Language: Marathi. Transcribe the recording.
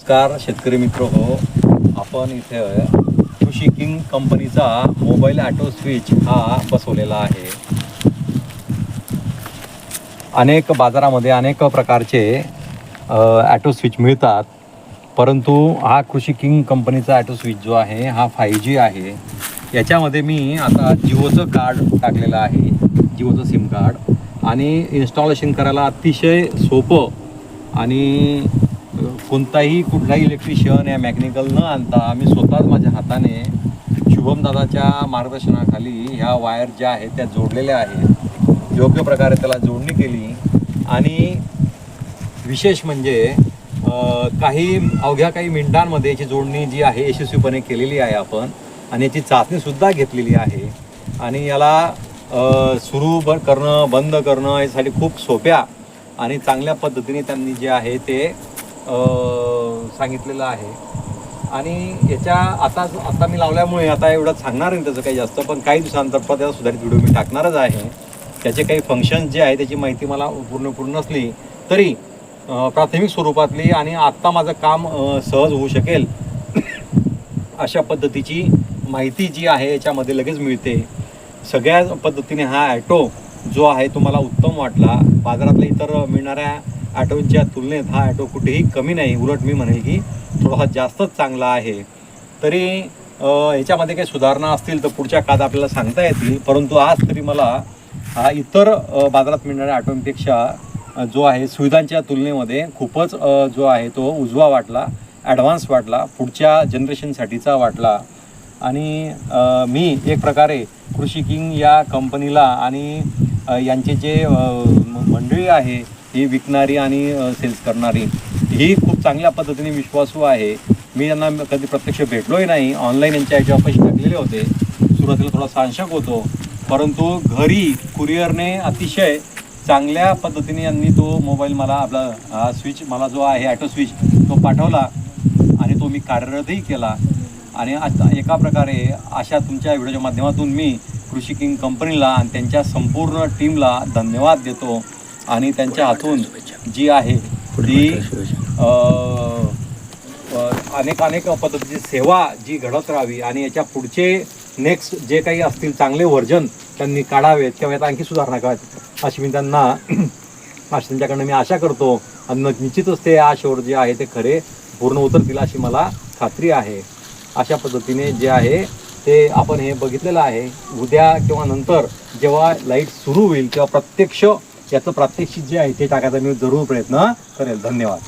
नमस्कार शेतकरी मित्र हो, आपण इथे कृषी किंग कंपनीचा मोबाईल ऑटो स्विच हा बसवलेला आहे. अनेक बाजारामध्ये अनेक प्रकारचे ऑटो स्विच मिळतात, परंतु हा कृषी किंग कंपनीचा ऑटो स्विच जो आहे हा 5G आहे. याच्यामध्ये मी आता जिओचं कार्ड टाकलेलं आहे, जिओचं सिम कार्ड, आणि इन्स्टॉलेशन करायला अतिशय सोपं आणि कोणताही कुठलाही इलेक्ट्रिशियन या मेकॅनिकल न आणता मी स्वतःच माझ्या हाताने शुभमदादाच्या मार्गदर्शनाखाली ह्या वायर ज्या आहेत त्या जोडलेल्या आहेत. योग्य प्रकारे त्याला जोडणी केली आणि विशेष म्हणजे काही मिनिटांमध्ये याची जोडणी जी आहे यशस्वीपणे केलेली आहे आपण, आणि याची चाचणीसुद्धा घेतलेली आहे. आणि याला सुरू करणं बंद करणं यासाठी खूप सोप्या आणि चांगल्या पद्धतीने त्यांनी जे आहे ते सांगितलेलं आहे. आणि याच्या आता मी लावल्यामुळे आता एवढं सांगणार नाही त्याचं काही जास्त, पण काही दिवसानंतर त्याचा सुधारित व्हिडिओ मी टाकणारच आहे. त्याचे काही फंक्शन्स जे आहे त्याची माहिती मला पूर्ण नसली तरी प्राथमिक स्वरूपातली आणि आत्ता माझं काम सहज होऊ शकेल अशा पद्धतीची माहिती जी आहे याच्यामध्ये लगेच मिळते. सगळ्या पद्धतीने हा ॲटो जो आहे तो मला उत्तम वाटला. बाजारातल्या इतर मिळणाऱ्या ॲटोंच्या तुलनेत हा ॲटो कुठेही कमी नाही, उलट मी म्हणेल की थोडासा जास्तच चांगला आहे. तरी याच्यामध्ये काही सुधारणा असतील तर पुढच्या काळात आपल्याला सांगता येतील, परंतु आज तरी मला हा इतर बाजारात मिळणाऱ्या ॲटोंपेक्षा जो आहे सुविधांच्या तुलनेमध्ये खूपच जो आहे तो उजवा वाटला, ॲडव्हान्स वाटला, पुढच्या जनरेशनसाठीचा वाटला. आणि मी एक प्रकारे कृषी किंग या कंपनीला आणि यांचे जे मंडळी आहे ही विकणारी आणि सेल्स करणारी ही खूप चांगल्या पद्धतीने विश्वासू आहे. मी यांना कधी प्रत्यक्ष भेटलोही नाही, ऑनलाईन यांच्या याच्यावर पैसे टाकलेले होते. सुरुवातीला थोडा सांशक होतो, परंतु घरी कुरिअरने अतिशय चांगल्या पद्धतीने यांनी तो मोबाईल मला आपला स्विच मला जो आहे ॲटो स्विच तो पाठवला आणि तो मी कार्यरतही केला. आणि आता एका प्रकारे अशा तुमच्या व्हिडिओच्या माध्यमातून मी कृषी किंग कंपनीला आणि त्यांच्या संपूर्ण टीमला धन्यवाद देतो. आणि त्यांच्या हातून जी आहे ती अनेक पद्धतीची सेवा जी घडत राहावी आणि याच्या पुढचे नेक्स्ट जे काही असतील चांगले व्हर्जन त्यांनी काढावेत किंवा यात आणखी सुधारणा करावेत अशी मी त्यांच्याकडनं मी आशा करतो. आणि निश्चितच ते आशेवर जे आहे ते खरे पूर्ण उतरतील अशी मला खात्री आहे. अशा पद्धतीने जे आहे ते आपण हे बघितलेलं आहे. उद्या किंवा नंतर जेव्हा लाईट सुरू होईल तेव्हा प्रत्यक्ष याचं प्रात्यक्षिक जे आहे ते टाकायचा मी जरूर प्रयत्न करेल. धन्यवाद.